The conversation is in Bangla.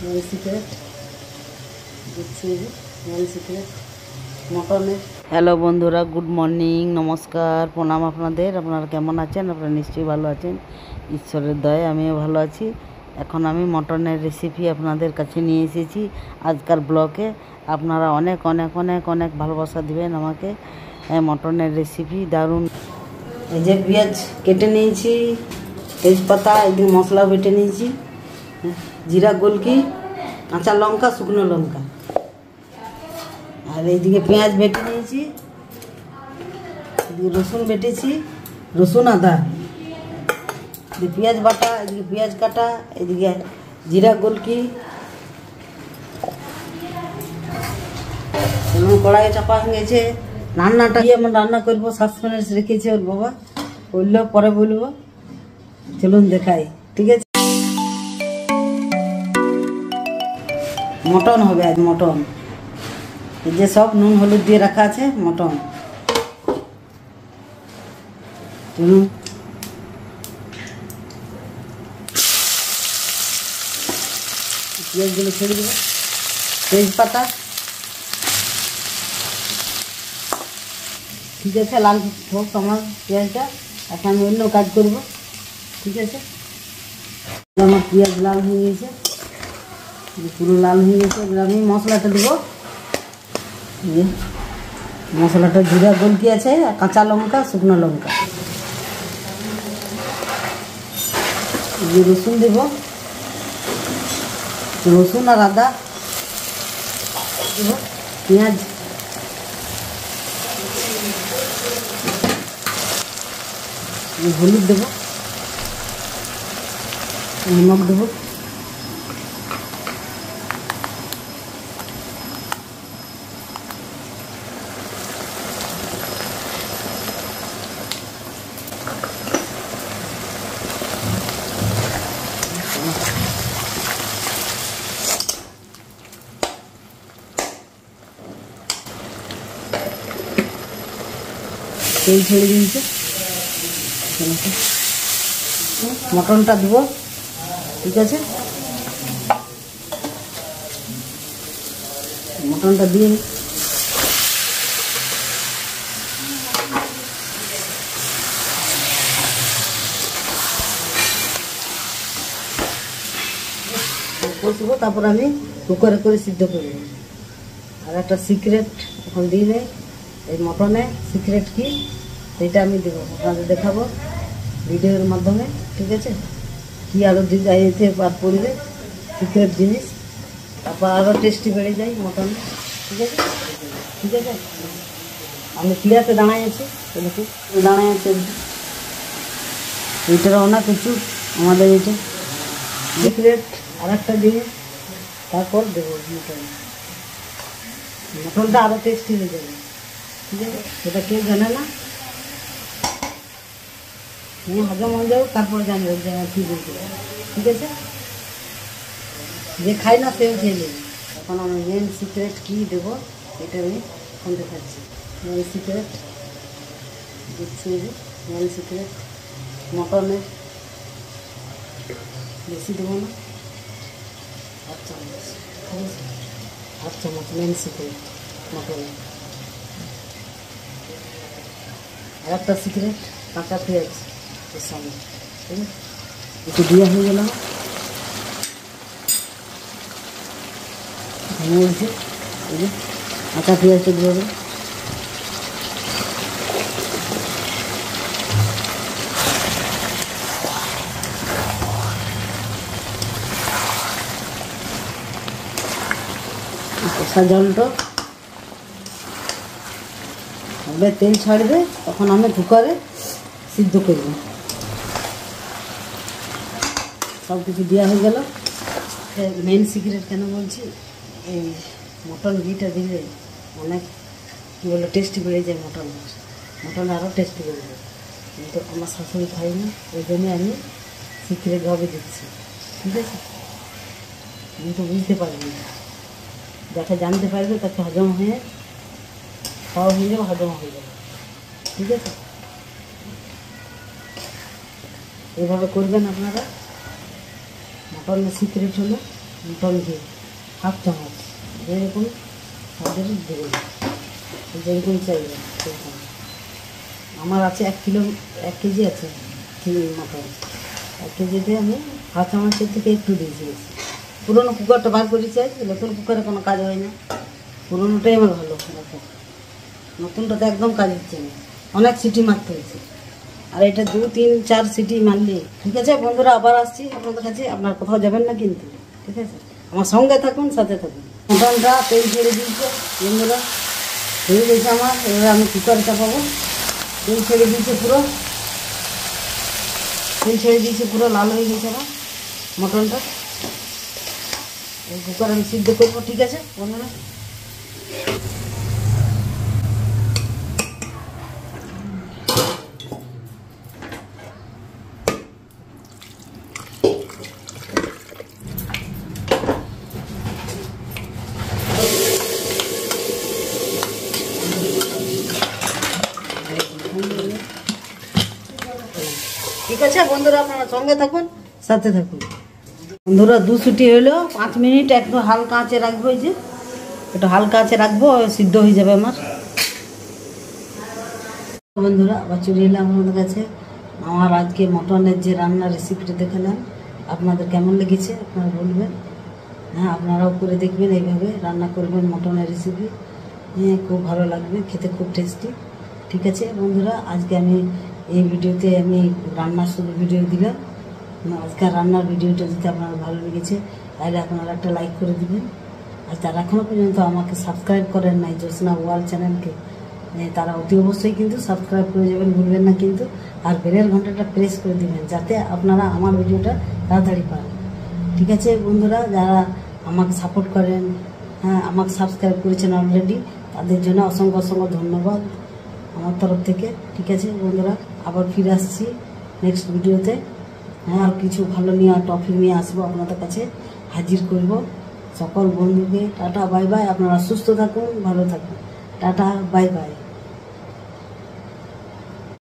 মেন সিক্রেট দিচ্ছি, মেন সিক্রেট মটনের। হ্যালো বন্ধুরা, গুড মর্নিং, নমস্কার, প্রণাম আপনাদের। আপনারা কেমন আছেন? আপনারা নিশ্চয়ই ভালো আছেন, ঈশ্বরের দয়ায় আমিও ভালো আছি। এখন আমি মটনের রেসিপি আপনাদের কাছে নিয়ে এসেছি আজকাল ব্লগে। আপনারা অনেক অনেক অনেক অনেক ভালোবাসা দিবেন আমাকে। মটনের রেসিপি দারুণ। এই যে পেঁয়াজ কেটে নিয়েছি, তেজপাতা, এদিকে মশলা বেটে নিয়েছি, জিরা, গোলকি, কাঁচা লঙ্কা, শুকনো লঙ্কা, আর এইদিকে পেঁয়াজ বেটে নিয়েছি, এদিকে রসুন বেটেছি, রসুন আদা, এদিকে পেঁয়াজ বাটা, এদিকে পেঁয়াজ কাটা, এদিকে জিরা, গোলকি। কড়াই চাপা হয়ে গেছে। রান্নাটা কি আমরা রান্না করবো সাসপেন্স রেখেছে ওর বাবা, বললেও পরে বলবো। চলুন দেখাই, ঠিক আছে। মটন হবে আজ, মটন। এই যে সব নুন হলুদ দিয়ে রাখা আছে মটন। চলুন পেঁয়াজগুলো ছেড়ে দেবো, তেজপাতা, ঠিক আছে। লাল হোক আমার পেঁয়াজটা, এখন আমি অন্য কাজ করব, ঠিক আছে। আমার পেঁয়াজ লাল হয়ে গেছে, পুরো লাল হয়ে গেছে। এবার আমি মশলাটা দেবো। মশলাটা জিরা, গোলকি আছে, আর কাঁচা লঙ্কা, শুকনো লঙ্কা। রসুন দেব, রসুন আর আদা দেব, পেঁয়াজ, হলুদ দেবো, নমক দেবো, তেল ছেড়ে দিয়েছে। মটনটা দেবো, ঠিক আছে। মটনটা দিয়ে কষবো, তারপর আমি কুকারে করে সিদ্ধ করব। আর একটা সিক্রেট এখন দিই নেই এই মটনে, সিক্রেট কি সেটা আমি দেবো, আপনাদের দেখাবো ভিডিওর মাধ্যমে, ঠিক আছে। কি আরও এতে আর পড়বে সিক্রেট জিনিস, তারপর আরও টেস্টি বেড়ে যায় মটন, ঠিক আছে। ঠিক আছে, আমি ক্লিয়ারতে দাঁড়াই আছি, দেখুন দাঁড়াই আছে। এইটারও না কিছু আমাদের এইটা সিক্রেট আর একটা দিয়ে তারপর দেবো মটন। মটনটা আরও টেস্টি হয়ে যাবে, ঠিক আছে। সেটা কেউ জানে না, নিয়ে হজম হয়ে যাবে, তারপর জানবে যে কী বলতে, ঠিক আছে। যে খাই না সেও খেয়ে নেবে। এখন আমি মেন সিক্রেট কী দেবো এটা আমি এখন দেখাচ্ছি। মেন সিক্রেট দিচ্ছি, মেন সিক্রেট মটনের, বেশি দেবো না, 8 চামচ, ঠিক আছে। 8 চামচ মেন সিক্রেট মটনের। আর একটা সিক্রেট কাঁচা পেঁয়াজ এর সঙ্গে, ঠিক আছে। একটু দিয়ে হয়ে গেল বলছি, এই যে কাঁচা পেঁয়াজটা দিয়ে হবে। কষা জলটা হবে, তেল ছাড়বে, তখন আমি কুকারে সিদ্ধ করব। সব কিছু দেওয়া হয়ে গেল। মেন সিক্রেট কেন বলছি, এই মটন ঘিটা দিলে অনেক কী বলে টেস্টি বেড়ে যায় মটন, মটন আরও টেস্টি বেড়ে যায়। কিন্তু আমার শাশুড়ি খাই না, ওই জন্যে আমি সিক্রেটভাবে দিচ্ছি, ঠিক আছে। কিন্তু বুঝতে পারবি না, যাকে জানতে পারবে তাকে হজম হয়ে খাওয়া হয়ে যাবে, হজম হয়ে যাবে, ঠিক আছে। এইভাবে করবেন আপনারা। মটনের সিক্রেট হলো মটন ঘি 1/2 চামচ, যেরকম আপনাদের দেবেন, যেরকম চাইবে সেরকম। আমার আছে 1 কেজি আছে মটন, 1 কেজিতে আমি 1/2 চামচের থেকে একটু দিয়েছি। পুরোনো কুকারটা বার করে চাই, নতুন কুকারে কোনো কাজ হয় না, পুরোনোটাই আমার ভালো। নতুনটাতে একদম কাজ হচ্ছে না, অনেক সিটি মারতে হয়েছে। আর এটা 2, 3, 4 সিটি মারলে ঠিক আছে। বন্ধুরা আবার আসছি আপনাদের কাছে, আপনার কোথাও যাবেন না কিন্তু, ঠিক আছে? আমার সঙ্গে থাকুন, সাথে থাকুন। মটনটা তেল ছেড়ে দিয়েছে বন্ধুরা, হয়ে গেছে আমার। এবার আমি কুকারে চাপাবো। তেল ছেড়ে দিয়েছে পুরো, তেল ছেড়ে দিয়েছে পুরো, লাল হয়ে গেছে আমার মটনটা। এই কুকার আমি সিদ্ধ করবো, ঠিক আছে বন্ধুরা। ঠিক আছে বন্ধুরা, আপনারা সঙ্গে থাকুন, সাথে থাকুন। বন্ধুরা 2 সিটি হলো, 5 মিনিট একটু হালকা আঁচে রাখবো। এই যে একটু হালকা আঁচে রাখবো, সিদ্ধ হয়ে যাবে আমার। বন্ধুরা আবার চলে এলাম আপনাদের কাছে। আমার আজকে মটনের যে রান্নার রেসিপিটা দেখালাম, আপনাদের কেমন লেগেছে আপনারা বলবেন। হ্যাঁ, আপনারাও করে দেখবেন, এইভাবে রান্না করবেন মটনের রেসিপি। হ্যাঁ, খুব ভালো লাগবে খেতে, খুব টেস্টি। ঠিক আছে বন্ধুরা, আজকে আমি এই ভিডিওতে আমি রান্নার শুধু ভিডিও দিলাম। আজকের রান্নার ভিডিওটা যদি আপনার ভালো লেগেছে তাহলে আপনারা একটা লাইক করে দিবেন। আর যারা এখনও পর্যন্ত আমাকে সাবস্ক্রাইব করেন নাই জ্যোৎস্না ওয়ার্ল্ড চ্যানেলকে, তারা অতি অবশ্যই কিন্তু সাবস্ক্রাইব করে যাবেন, ভুলবেন না কিন্তু। আর বেলের ঘন্টাটা প্রেস করে দিবেন, যাতে আপনারা আমার ভিডিওটা তাড়াতাড়ি পান। ঠিক আছে বন্ধুরা, যারা আমাকে সাপোর্ট করেন, হ্যাঁ আমাকে সাবস্ক্রাইব করেছেন অলরেডি, তাদের জন্য অসংখ্য অসংখ্য ধন্যবাদ আমার তরফ থেকে। ঠিক আছে বন্ধুরা, আবার ফিরে আসছি নেক্সট ভিডিওতে। আর কিছু ভালো নিয়ে টপিক নিয়ে আসবো আপনাদের কাছে, হাজির করব। সকল বন্ধুকে টাটা বাই বাই। আপনারা সুস্থ থাকুন, ভালো থাকুন। Tata bye bye.